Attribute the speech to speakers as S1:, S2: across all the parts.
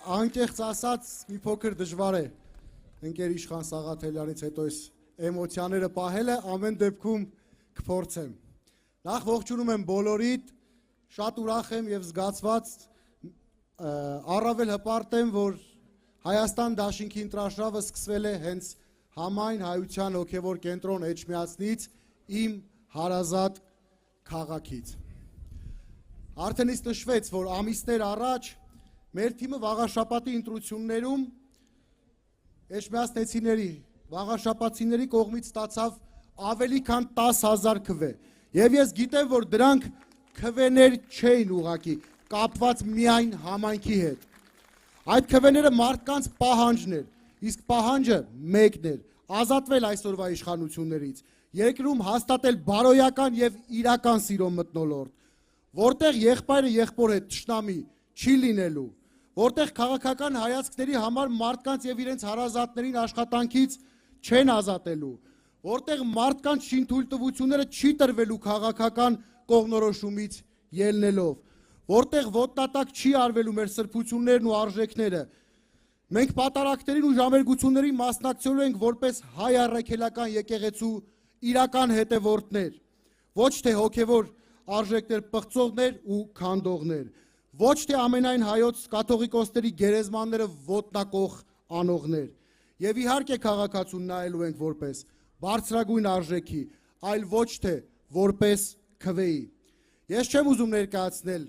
S1: Անկեղծ ասած մի փոքր դժվար է ընկեր Իշխան Սաղաթելյանից հետո այս էմոցիաները պահելը, ամեն դեպքում կփորձեմ։ Նախ ողջունում եմ բոլորիդ, շատ ուրախ եմ եւ զգացված, առավել հպարտ եմ, որ Հայաստան դաշինքի ընտրաշավը սկսվել է հենց համայն հայության հոգևոր կենտրոն Էջմիածնից, իմ հարազատ քաղաքից։ Արդեն իսկ նշվեց, որ ամիսներ առաջ մեր թիմը վաղաշաբաթի ընտրություններում Էջմիածնեցիների, վաղաշաբաթցիների կողմից ստացավ ավելի քան 10,000 քվե։ Եվ ես գիտեմ, որ դրանք քվեներ չէին ուղղակի, կապված միայն համայնքի հետ։ Այդ քվեները մարդկանց պահանջն էր, իսկ պահանջը մեկն էր՝ ազատվել այսօրվա իշխանություններից, երկրում հաստատել բարոյական եւ իրական սիրո մթնոլորտ, որտեղ եղբայրը եղբոր հետ թշնամի չի լինելու, որտեղ քաղաքական հայացքների համար մարդկանց եւ իրենց հարազատներին աշխատանքից չեն ազատելու, որտեղ մարդկանց շինթույլտվությունները չի տրվելու քաղաքական կողմնորոշումից ելնելով, որտեղ ոտնատակ չի արվելու մեր սրբություններն ու արժեքները։ Մենք պատարակներին ու ժամերգություններին մասնակցելու ենք որպես հայ առաքելական եկեղեցու իրական հետևորդներ, ոչ թե հոգևոր արժեքներ պղծողներ ու քանդողներ, ոչ թե ամենայն հայոց կաթողիկոսների գերեզմանները ոտնակող անողներ։ Եվ իհարկե քաղաքացուն նայելու ենք որպես բարձրագույն արժեքի, այլ ոչ թե որպես քվեի։ Ես չեմ ուզում ներկայացնել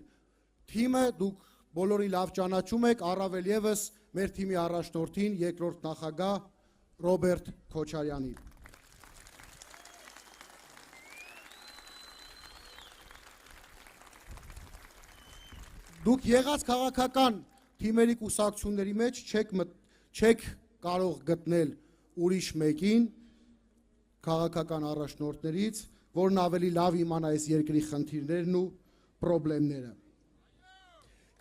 S1: թիմը, դուք բոլորի լավ ճանաչում եք, առավել եւս մեր թիմի առաջնորդին, երկրորդ նախագահ Ռոբերտ Քոչարյանին։ Դուք եղած քաղաքական թիմերի կուսակցությունների մեջ չեք կարող գտնել ուրիշ մեկին քաղաքական առաջնորդներից, որն ավելի լավ իմանա այս երկրի խնդիրներն ու խնդիրները։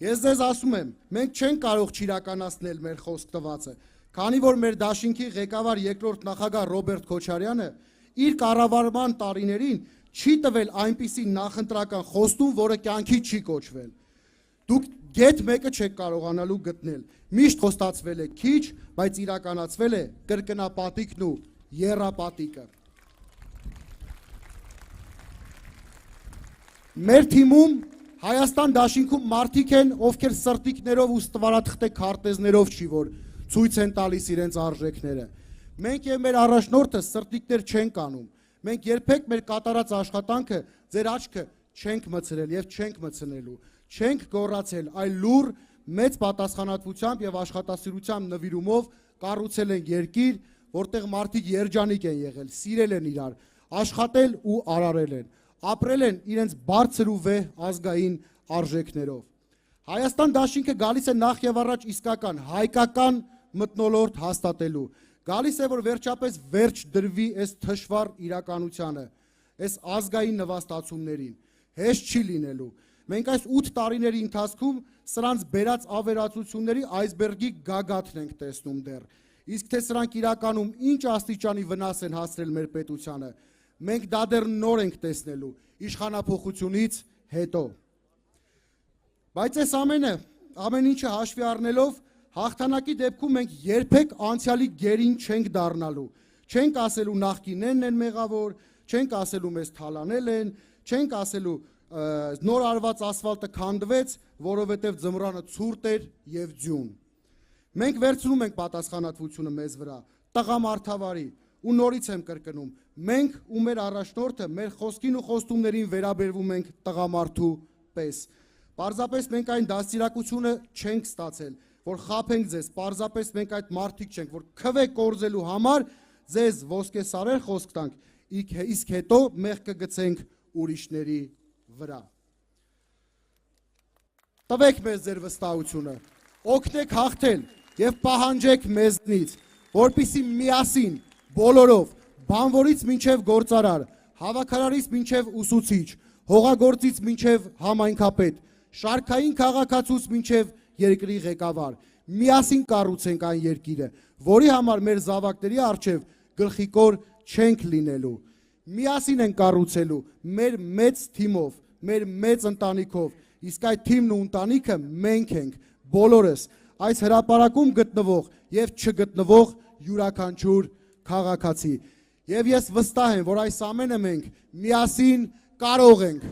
S1: Ես ձեզ ասում եմ, մենք չենք կարող չիրականացնել մեր խոսք տվածը, քանի որ մեր դաշինքի ղեկավար երկրորդ նախագահ Ռոբերտ Քոչարյանը իր կառավարման տարիներին չի տվել այնպիսի նախընտրական խոստում, որը կյանքի չի կոչվել։ Դուք գետ մեկը չեք կարողանալու գտնել։ Միշտ խոստացվել է քիչ, բայց իրականացվել է կրկնապատիկն ու եռապատիկը։ Մեր թիմում Հայաստան դաշինքում մարդիկ են, ովքեր սրտիկներով ու ստվարաթղթե քարտեզներով չի, որ ցույց են տալիս իրենց արժեքները։ Մենք եւ մեր առաջնորդը սրտիկներ չենք անում։ Մենք երբեք մեր կատարած աշխատանքը ձեր աչքը չենք մցրել եւ չենք մցնելու։ Չենք գոռացել, այլ լուր, մեծ պատասխանատվությամբ եւ աշխատասիրությամբ նվիրումով կառուցել են երկիր, որտեղ մարդիկ երջանիկ են եղել, սիրել են իրար, աշխատել ու արարել են, ապրել են իրենց բարձր ու վեհ ազգային արժեքներով։ Հայաստան դաշինքը գալիս է նախ եւ առաջ իսկական հայկական մթնոլորտ հաստատելու, գալիս է, որ վերջապես վերջ դրվի այս թշվառ իրականությանը, այս ազգային նվաստացումներին, հեշտ չի լինելու։ Մենք այս 8 տարիների ընթացքում սրանց բերած ավերածությունների այսբերգի գագաթն ենք տեսնում դեռ։ Իսկ թե սրանք իրականում ինչ աստիճանի վնաս են հասցրել մեր պետությանը, մենք դա դեռ նոր ենք տեսնելու իշխանափոխությունից հետո։ Բայց այս ամեն ինչը հաշվի առնելով, հաղթանակի դեպքում մենք երբեք անցյալի գերին չենք դառնալու։ Չենք ասելու նախկիններն են մեղավոր, չենք ասելու մեզ թալանել են, չենք ասելու նոր արված ասֆալտը քանդվեց, որովհետև ձմռանը ցուրտ էր եւ ձյուն։ Մենք վերցնում ենք պատասխանատվությունը մեզ վրա, տղամարդավարի, ու նորից եմ կրկնում, մենք ու մեր առաջնորդը մեր խոսքին ու խոստումներին վերաբերվում ենք տղամարդու պես։ Պարզապես մենք այն դաստիարակությունը չենք ստացել, որ խաբենք ձեզ, պարզապես մենք այդ մարդիկ չենք, որ քվե կորզելու համար ձեզ ոսկե սարեր խոսք տանք, իսկ հետո մեղք կգցենք ուրիշների վրա։ Տվեք մեզ ձեր վստահությունը, օգնեք հաղթել եւ պահանջեք մեզնից, որպեսզի միասին բոլորով, բանվորից մինչև գործարար, հավաքարարից մինչև ուսուցիչ, հողագործից մինչև համայնքապետ, շարքային քաղաքացուց մինչև երկրի ղեկավար, միասին կառուցենք այն երկիրը, որի համար մեր զավակների առջև գլխիկոր չենք լինելու։ Միասին ենք կառուցելու մեր մեծ թիմով, մեր մեծ ընտանիքով, իսկ այդ թիմն ու ընտանիքը մենք ենք, բոլորս, այս հրապարակում գտնվող եւ չգտնվող յուրաքանչյուր քաղաքացի։ Եվ ես վստահ եմ, որ այս ամենը մենք միասին կարող ենք